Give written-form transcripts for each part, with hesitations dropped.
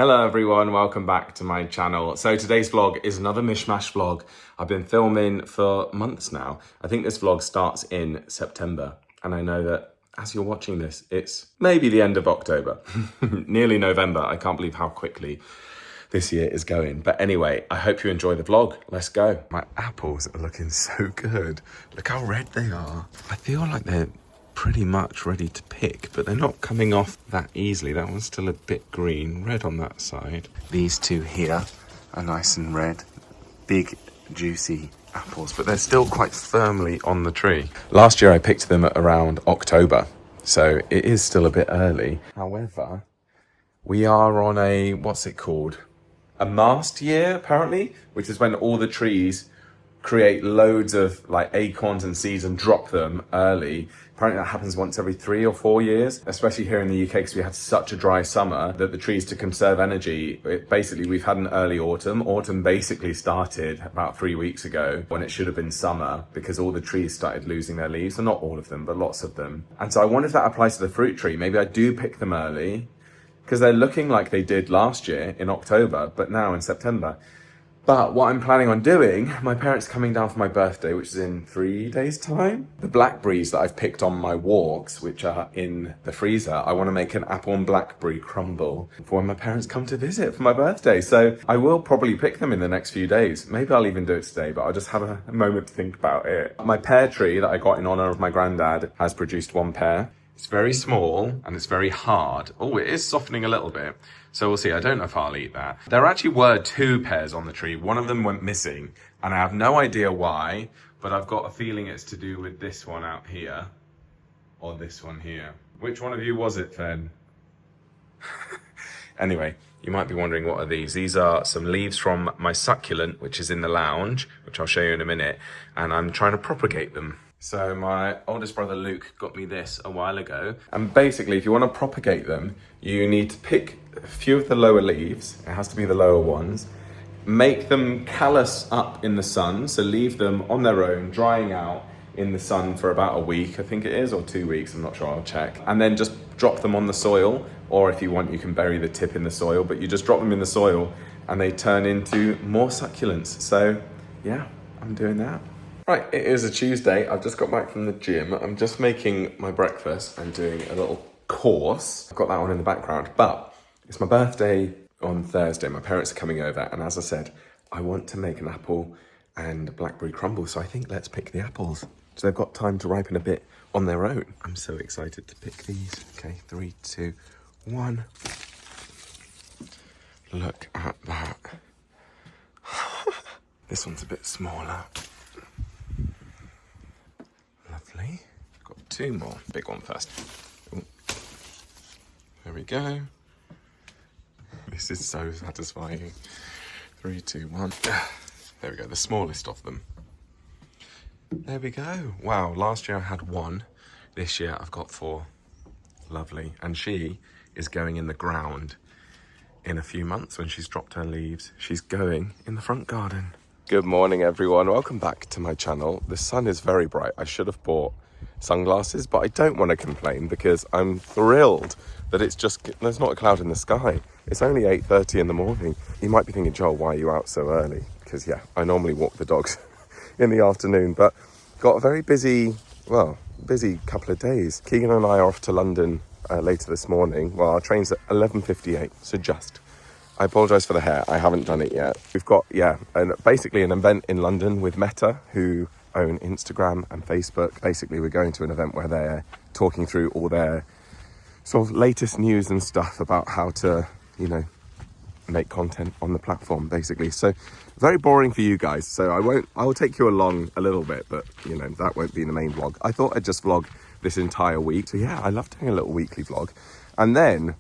Hello everyone, welcome back to my channel. So today's vlog is another mishmash vlog. I've been filming for months now. I think this vlog starts in September, and I know that as you're watching this, it's maybe the end of October, nearly November. I can't believe how quickly this year is going. But anyway, I hope you enjoy the vlog. Let's go. My apples are looking so good. Look how red they are. I feel like they're pretty much ready to pick, but they're not coming off that easily. That one's still a bit green, red on that side. These two here are nice and red, big juicy apples, but they're still quite firmly on the tree. Last year I picked them at around October, so it is still a bit early. However, we are on a, what's it called? A mast year, apparently, which is when all the trees create loads of like acorns and seeds and drop them early. Apparently that happens once every 3 or 4 years, especially here in the UK, because we had such a dry summer that the trees, to conserve energy, basically we've had an early autumn. Autumn basically started about 3 weeks ago when it should have been summer, because all the trees started losing their leaves. So not all of them, but lots of them. And so I wonder if that applies to the fruit tree. Maybe I do pick them early because they're looking like they did last year in October, but now in September. But what I'm planning on doing, my parents are coming down for my birthday, which is in 3 days' time. The blackberries that I've picked on my walks, which are in the freezer, I want to make an apple and blackberry crumble for when my parents come to visit for my birthday. So I will probably pick them in the next few days. Maybe I'll even do it today, but I'll just have a moment to think about it. My pear tree that I got in honor of my granddad has produced 1 pear. It's very small and it's very hard. Oh, it is softening a little bit. So we'll see. I don't know if I'll eat that. There actually were 2 pears on the tree. One of them went missing and I have no idea why, but I've got a feeling it's to do with this one out here or this one here. Which one of you was it, Fen? Anyway, you might be wondering, what are these? These are some leaves from my succulent, which is in the lounge, which I'll show you in a minute. And I'm trying to propagate them. So my oldest brother Luke got me this a while ago. And basically, if you want to propagate them, you need to pick a few of the lower leaves. It has to be the lower ones. Make them callus up in the sun. So leave them on their own, drying out in the sun for about a week, I think it is, or 2 weeks, I'm not sure, I'll check. And then just drop them on the soil, or if you want, you can bury the tip in the soil, but you just drop them in the soil and they turn into more succulents. So yeah, I'm doing that. Right, it is a Tuesday. I've just got back from the gym. I'm just making my breakfast and doing a little course. I've got that on in the background, but it's my birthday on Thursday. My parents are coming over, and as I said, I want to make an apple and blackberry crumble, so I think let's pick the apples. So they've got time to ripen a bit on their own. I'm so excited to pick these. Okay, 3, 2, 1. Look at that. This one's a bit smaller. Lovely. Got 2 more. Big one first. Ooh. There we go. This is so satisfying. 3, 2, 1. There we go, the smallest of them. There we go. Wow, last year I had 1. This year I've got 4. Lovely. And she is going in the ground in a few months when she's dropped her leaves. She's going in the front garden. Good morning, everyone. Welcome back to my channel. The sun is very bright. I should have bought sunglasses, but I don't want to complain because I'm thrilled that it's just, there's not a cloud in the sky. It's only 8:30 in the morning. You might be thinking, Joel, why are you out so early? Because yeah, I normally walk the dogs in the afternoon, but got a very busy couple of days. Keegan and I are off to London later this morning. Well, our train's at 11:58, so just. I apologise for the hair, I haven't done it yet. We've got, basically an event in London with Meta, who own Instagram and Facebook. Basically, we're going to an event where they're talking through all their sort of latest news and stuff about how to, make content on the platform, basically. So very boring for you guys. So I will take you along a little bit, but that won't be the main vlog. I thought I'd just vlog this entire week. So yeah, I love doing a little weekly vlog. And then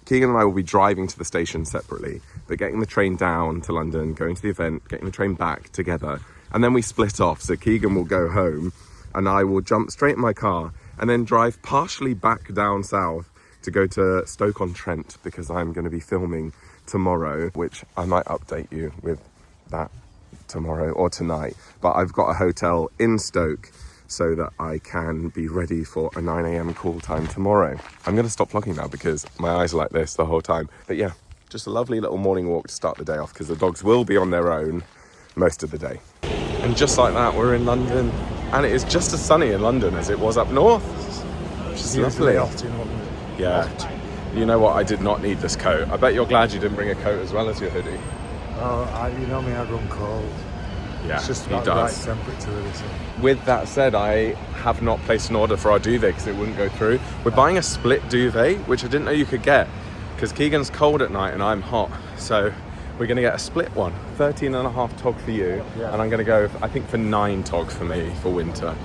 Keegan and I will be driving to the station separately, but getting the train down to London, going to the event, getting the train back together. And then we split off. So Keegan will go home and I will jump straight in my car and then drive partially back down south to go to Stoke-on-Trent, because I'm going to be filming tomorrow, which I might update you with that tomorrow or tonight. But I've got a hotel in Stoke so that I can be ready for a 9 a.m. call time tomorrow. I'm going to stop vlogging now because my eyes are like this the whole time. But yeah, just a lovely little morning walk to start the day off because the dogs will be on their own most of the day. And just like that, we're in London, and it is just as sunny in London as it was up north, which is lovely. Yeah. You know what? I did not need this coat. I bet you're glad you didn't bring a coat as well as your hoodie. Oh, you know me, I run cold. Yeah, it's just about the right temperature with this one. With that said, I have not placed an order for our duvet because it wouldn't go through. We're buying a split duvet, which I didn't know you could get, because Keegan's cold at night and I'm hot. So we're going to get a split one, 13.5 tog for you, and I'm going to go, I think, for 9 tog for me for winter.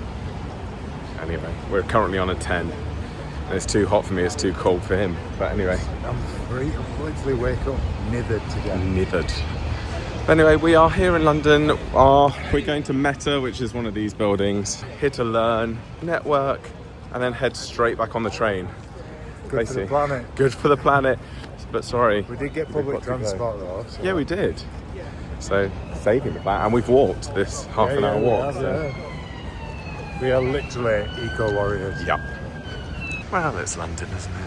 Anyway, we're currently on a 10. And it's too hot for me, it's too cold for him. But anyway. I'm free, I'm literally wake up nithered today. Nithered. Anyway, we are here in London. We're going to Meta, which is one of these buildings. Here to learn, network, and then head straight back on the train. Good for the planet. Good for the planet. But sorry. We did get public transport though. So. Yeah, we did. So, saving the planet. And we've walked this half an hour walk. We are literally eco-warriors. Yep. Well, it's London, isn't it?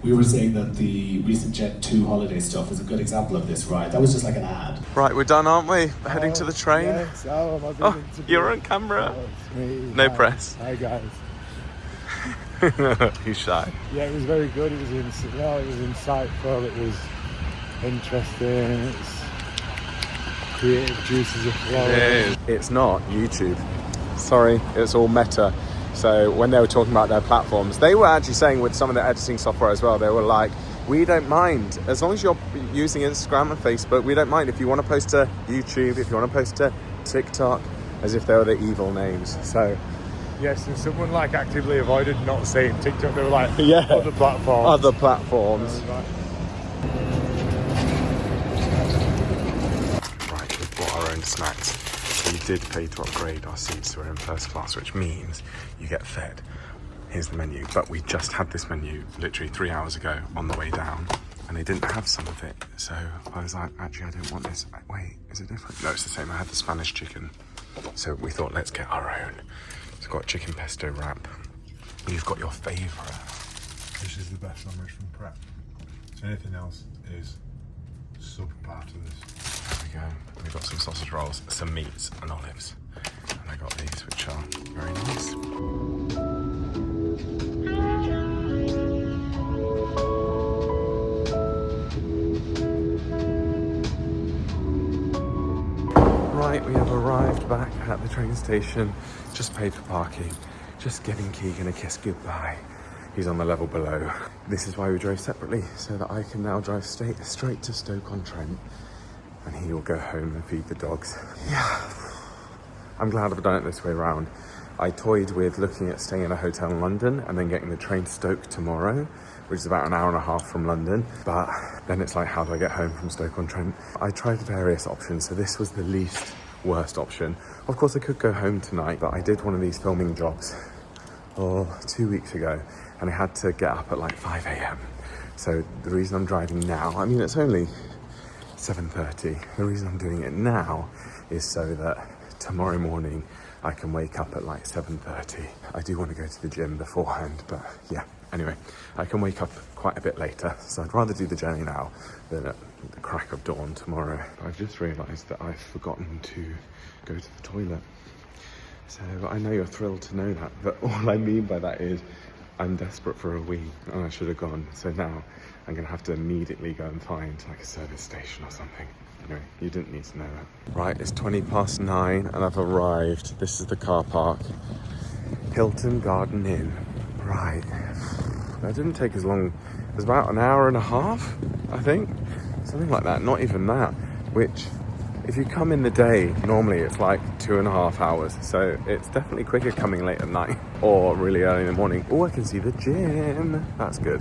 We were saying that the recent Jet 2 holiday stuff is a good example of this, right? That was just like an ad. Right, we're done, aren't we? Heading to the train. Yes. Oh, you're on camera. Oh, it's me. No Hi. press. Hi guys. He's shy. Yeah, it was very good. It was insightful. It was interesting. It's creative juices are flowing. It's not YouTube. Sorry, it's all Meta. So when they were talking about their platforms, they were actually saying with some of the editing software as well, they were like, we don't mind. As long as you're using Instagram and Facebook, we don't mind. If you want to post to YouTube, if you want to post to TikTok, as if they were the evil names. So yes, and someone like actively avoided not saying TikTok. They were like, yeah, other platforms. Other platforms. Right, we've bought our own snacks. We did pay to upgrade our seats, so we're in first class, which means you get fed. Here's the menu, but we just had this menu literally 3 hours ago on the way down, and they didn't have some of it. So I was like, actually, I don't want this. Wait, is it different? No, it's the same. I had the Spanish chicken. So we thought, let's get our own. It's got chicken pesto wrap. You've got your favourite. This is the best sandwich from Prep. So anything else is sub-part of this. There we go. We've got some sausage rolls, some meats and olives. And I got these, which are very nice. Right, we have arrived back at the train station. Just paid for parking. Just giving Keegan a kiss goodbye. He's on the level below. This is why we drove separately, so that I can now drive straight to Stoke-on-Trent. And he will go home and feed the dogs. Yeah, I'm glad I've done it this way around. I toyed with looking at staying in a hotel in London and then getting the train to Stoke tomorrow, which is about an hour and a half from London. But then it's like, how do I get home from Stoke-on-Trent? I tried various options, so this was the least worst option. Of course, I could go home tonight, but I did one of these filming jobs 2 weeks ago, and I had to get up at like 5 a.m. So the reason I'm driving now, I mean, it's only 7:30. The reason I'm doing it now is so that tomorrow morning I can wake up at like 7:30. I do want to go to the gym beforehand, but yeah. Anyway, I can wake up quite a bit later, so I'd rather do the journey now than at the crack of dawn tomorrow. I've just realised that I've forgotten to go to the toilet. So I know you're thrilled to know that, but all I mean by that is I'm desperate for a wee and I should have gone. So now I'm gonna have to immediately go and find like a service station or something. Anyway, you didn't need to know that. Right, it's 9:20 and I've arrived. This is the car park. Hilton Garden Inn. Right, that didn't take as long. It was about an hour and a half, I think. Something like that, not even that. Which, if you come in the day, normally it's like 2.5 hours. So it's definitely quicker coming late at night or really early in the morning. Oh, I can see the gym. That's good.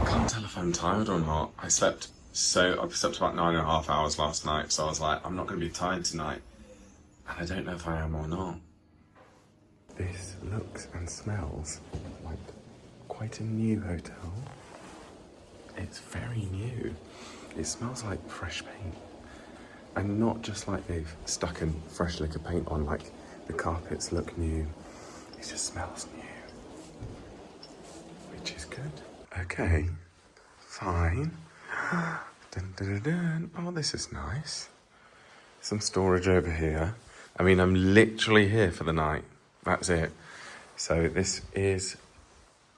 Can't tell if I'm tired or not. I slept about 9.5 hours last night. So I was like, I'm not going to be tired tonight. And I don't know if I am or not. This looks and smells like quite a new hotel. It's very new. It smells like fresh paint. And not just like they've stuck in fresh liquor paint on, like the carpets look new. It just smells new, which is good. Okay, fine. Dun, dun, dun, dun. Oh, this is nice. Some storage over here. I mean, I'm literally here for the night. That's it. So this is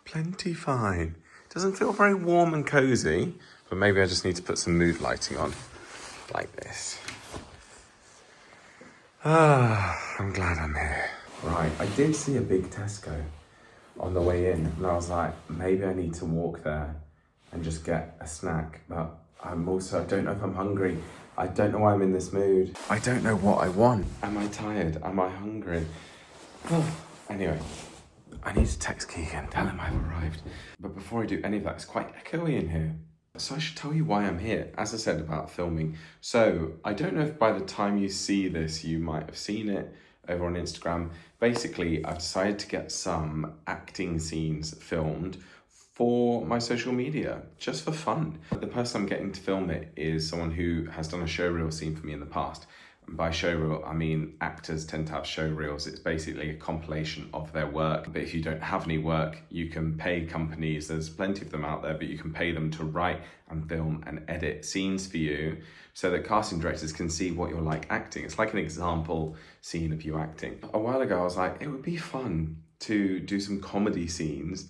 plenty fine. Doesn't feel very warm and cozy, but maybe I just need to put some mood lighting on, like this. I'm glad I'm here. Right, I did see a big Tesco on the way in, and I was like, maybe I need to walk there and just get a snack, but I don't know if I'm hungry. I don't know why I'm in this mood. I don't know what I want. Am I tired? Am I hungry? Anyway, I need to text Keegan, tell him I've arrived. But before I do any of that, it's quite echoey in here. So I should tell you why I'm here, as I said about filming. So I don't know if by the time you see this, you might have seen it over on Instagram. Basically, I've decided to get some acting scenes filmed for my social media, just for fun. The person I'm getting to film it is someone who has done a showreel scene for me in the past. And by showreel, I mean actors tend to have showreels. It's basically a compilation of their work. But if you don't have any work, you can pay companies, there's plenty of them out there, but you can pay them to write and film and edit scenes for you so that casting directors can see what you're like acting. It's like an example scene of you acting. A while ago, I was like, it would be fun to do some comedy scenes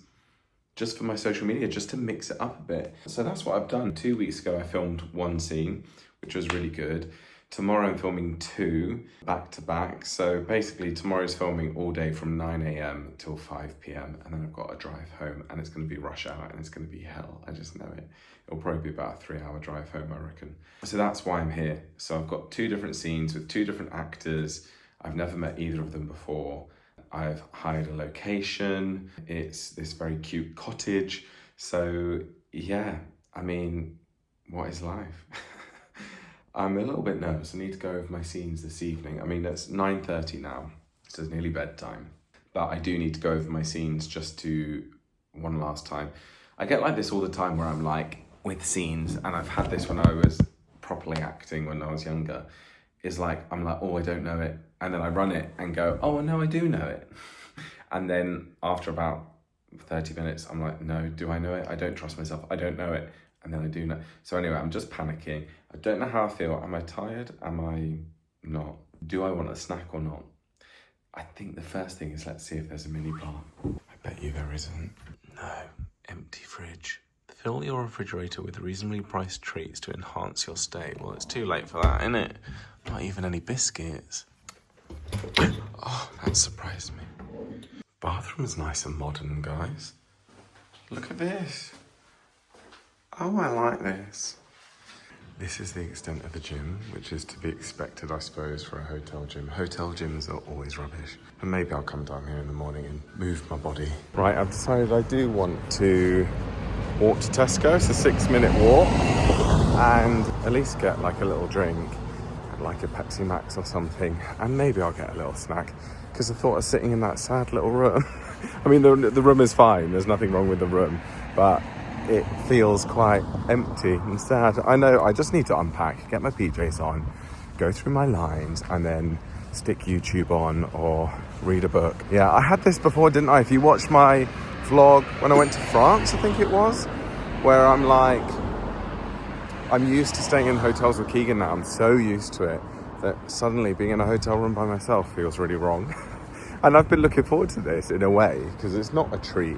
just for my social media, just to mix it up a bit. So that's what I've done. 2 weeks ago, I filmed one scene, which was really good. Tomorrow I'm filming 2 back to back. So basically tomorrow's filming all day from 9 a.m. till 5 p.m. And then I've got a drive home and it's gonna be rush hour and it's gonna be hell. I just know it. It'll probably be about a 3-hour drive home, I reckon. So that's why I'm here. So I've got 2 different scenes with 2 different actors. I've never met either of them before. I've hired a location. It's this very cute cottage. So yeah, I mean, what is life? I'm a little bit nervous. I need to go over my scenes this evening. I mean, it's 9:30 now, so it's nearly bedtime. But I do need to go over my scenes just to one last time. I get like this all the time where I'm like, with scenes, and I've had this when I was properly acting when I was younger, is like, I'm like, oh, I don't know it. And then I run it and go, oh, no, I do know it. And then after about 30 minutes, I'm like, no, do I know it? I don't trust myself. I don't know it. And then I do know. So anyway, I'm just panicking. I don't know how I feel. Am I tired? Am I not? Do I want a snack or not? I think the first thing is, let's see if there's a mini bar. I bet you there isn't. No, empty fridge. Fill your refrigerator with reasonably priced treats to enhance your stay. Well, it's too late for that, isn't it? Not even any biscuits. Oh, that surprised me. Bathroom's nice and modern, guys. Look at this. Oh, I like this. This is the extent of the gym, which is to be expected, I suppose, for a hotel gym. Hotel gyms are always rubbish. And maybe I'll come down here in the morning and move my body. Right, I've decided I do want to walk to Tesco. It's a 6-minute walk. And at least get like a little drink, like a Pepsi Max or something. And maybe I'll get a little snack. Because I thought of sitting in that sad little room. I mean, the room is fine. There's nothing wrong with the room. But it feels quite empty and sad. I know, I just need to unpack, get my PJs on, go through my lines, and then stick YouTube on or read a book. Yeah, I had this before, didn't I? If you watch my vlog when I went to France, I think it was, where I'm like, I'm used to staying in hotels with Keegan now. I'm so used to it that suddenly being in a hotel room by myself feels really wrong. And I've been looking forward to this in a way, because it's not a treat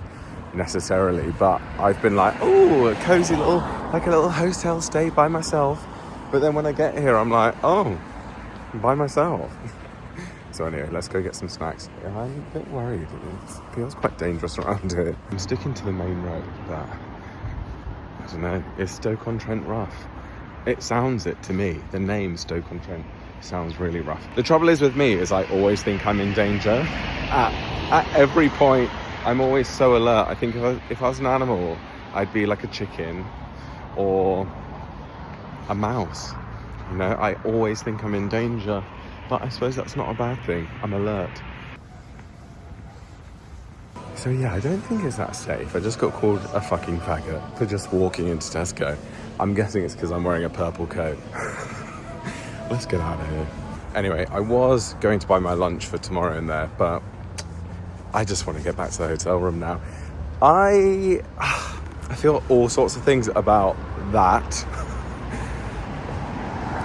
necessarily, but I've been like, oh, a cozy little, like a little hotel stay by myself. But then when I get here, I'm like, oh, I'm by myself. So anyway, let's go get some snacks. I'm a bit worried. It feels quite dangerous around here. I'm sticking to the main road, but I don't know. It's Stoke-on-Trent rough. It sounds it to me. The name Stoke-on-Trent sounds really rough. The trouble is with me is I always think I'm in danger. At every point, I'm always so alert. I think if I was an animal, I'd be like a chicken or a mouse. You know, I always think I'm in danger, but I suppose that's not a bad thing. I'm alert. So yeah, I don't think it's that safe. I just got called a fucking faggot for just walking into Tesco. I'm guessing it's because I'm wearing a purple coat. let's get out of here. Anyway, I was going to buy my lunch for tomorrow in there, but I just want to get back to the hotel room now. I feel all sorts of things about that.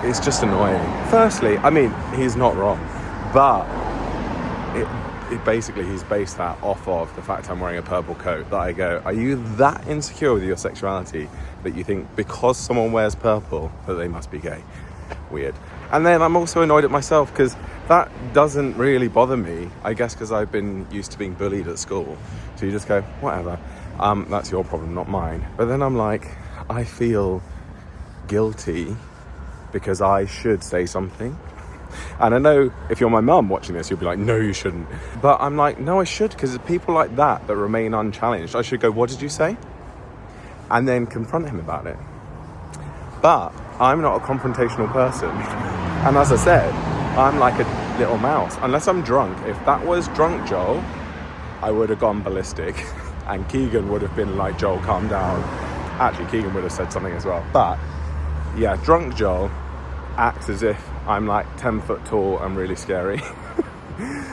It's just annoying. Firstly, I mean, he's not wrong, but it basically, he's based that off of the fact I'm wearing a purple coat, that I go, are you that insecure with your sexuality that you think because someone wears purple that they must be gay? Weird. And then I'm also annoyed at myself because that doesn't really bother me, I guess because I've been used to being bullied at school. So you just go, whatever, that's your problem, not mine. But then I'm like, I feel guilty because I should say something. And I know if you're my mum watching this, you'll be like, no, you shouldn't. But I'm like, no, I should, because it's people like that that remain unchallenged. I should go, what did you say? And then confront him about it. But I'm not a confrontational person. And as I said, I'm like a little mouse. Unless I'm drunk. If that was drunk Joel, I would have gone ballistic. And Keegan would have been like, Joel, calm down. Actually, Keegan would have said something as well. But yeah, drunk Joel acts as if I'm like 10 foot tall and really scary.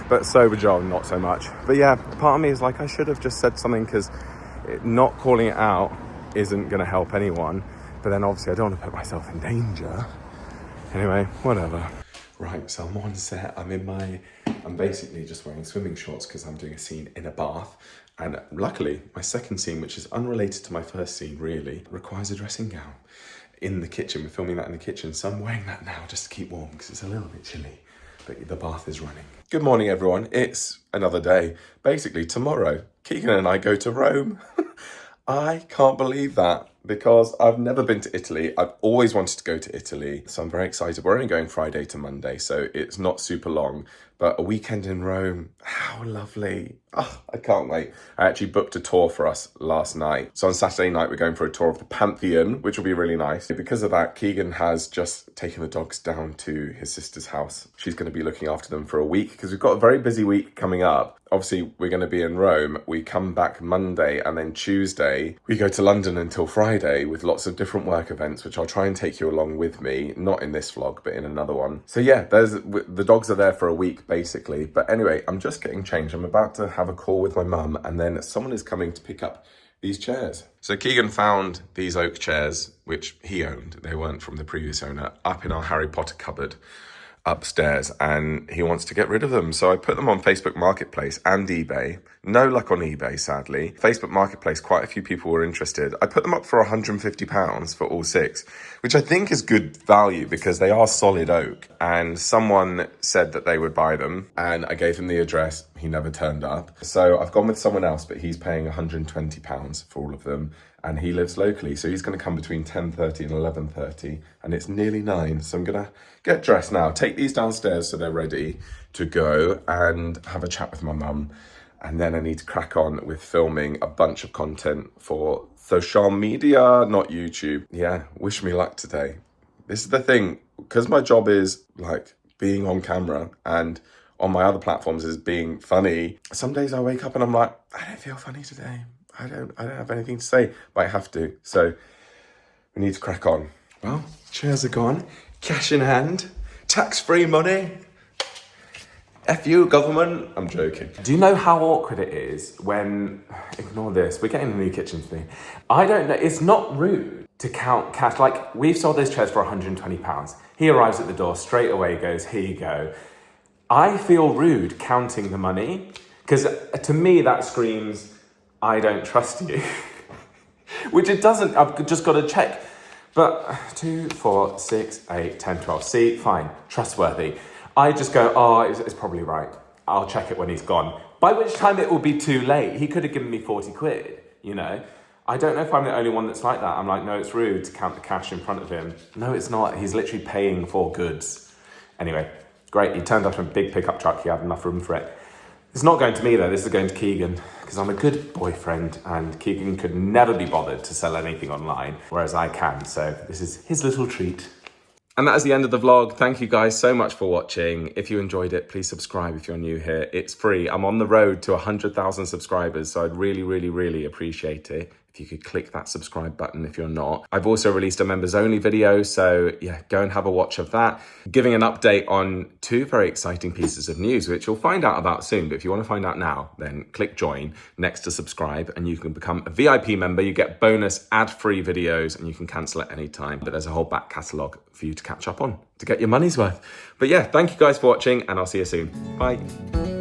But sober Joel, not so much. But yeah, part of me is like, I should have just said something, because not calling it out isn't going to help anyone. But then obviously I don't want to put myself in danger. Anyway, whatever. Right, so I'm on set. I'm basically just wearing swimming shorts because I'm doing a scene in a bath. And luckily, my second scene, which is unrelated to my first scene really, requires a dressing gown in the kitchen. We're filming that in the kitchen, so I'm wearing that now just to keep warm because it's a little bit chilly. But the bath is running. Good morning, everyone. It's another day. Basically, tomorrow, Keegan and I go to Rome. I can't believe that, because I've never been to Italy. I've always wanted to go to Italy, so I'm very excited. We're only going Friday to Monday, so it's not super long, but a weekend in Rome, how lovely. Oh, I can't wait. I actually booked a tour for us last night. So on Saturday night, we're going for a tour of the Pantheon, which will be really nice. Because of that, Keegan has just taken the dogs down to his sister's house. She's going to be looking after them for a week, because we've got a very busy week coming up. Obviously, we're going to be in Rome. We come back Monday, and then Tuesday, we go to London until Friday with lots of different work events, which I'll try and take you along with me. Not in this vlog, but in another one. So yeah, the dogs are there for a week, basically. But anyway, I'm just getting changed. I'm about to have a call with my mum, and then someone is coming to pick up these chairs. So Keegan found these oak chairs, which he owned. They weren't from the previous owner, up in our Harry Potter cupboard upstairs, and he wants to get rid of them. So I put them on Facebook Marketplace and eBay. No luck on eBay, sadly. Facebook Marketplace, quite a few people were interested. I put them up for £150 for all 6, which I think is good value because they are solid oak. And someone said that they would buy them, and I gave him the address. He never turned up. So I've gone with someone else, but he's paying £120 for all of them. And he lives locally, so he's going to come between 10:30 and 11:30, and it's nearly 9, so I'm going to get dressed now, take these downstairs so they're ready to go, and have a chat with my mum, and then I need to crack on with filming a bunch of content for social media, not YouTube. Yeah, wish me luck today. This is the thing, because my job is like being on camera, and on my other platforms is being funny. Some days I wake up and I'm like, I don't feel funny today. I don't have anything to say, but I have to. So we need to crack on. Well, chairs are gone, cash in hand, tax-free money. F you, government. I'm joking. Do you know how awkward it is when, ignore this, we're getting a new kitchen for me. I don't know, it's not rude to count cash. Like, we've sold those chairs for £120. He arrives at the door, straight away goes, here you go. I feel rude counting the money, because to me that screams, I don't trust you. Which it doesn't, I've just got to check. But 2, 4, 6, 8, 10, 12. See, fine, trustworthy. I just go, oh, it's probably right. I'll check it when he's gone. By which time it will be too late. He could have given me 40 quid, you know. I don't know if I'm the only one that's like that. I'm like, no, it's rude to count the cash in front of him. No, it's not. He's literally paying for goods. Anyway, great. He turned up in a big pickup truck. He had enough room for it. It's not going to me though, this is going to Keegan, because I'm a good boyfriend and Keegan could never be bothered to sell anything online, whereas I can, so this is his little treat. And that is the end of the vlog. Thank you guys so much for watching. If you enjoyed it, please subscribe if you're new here. It's free. I'm on the road to 100,000 subscribers, so I'd really, really, really appreciate it if you could click that subscribe button if you're not. I've also released a members only video, so yeah, go and have a watch of that. Giving an update on 2 very exciting pieces of news, which you'll find out about soon. But if you want to find out now, then click join next to subscribe and you can become a VIP member. You get bonus ad-free videos and you can cancel at any time. But there's a whole back catalogue for you to catch up on to get your money's worth. But yeah, thank you guys for watching and I'll see you soon. Bye.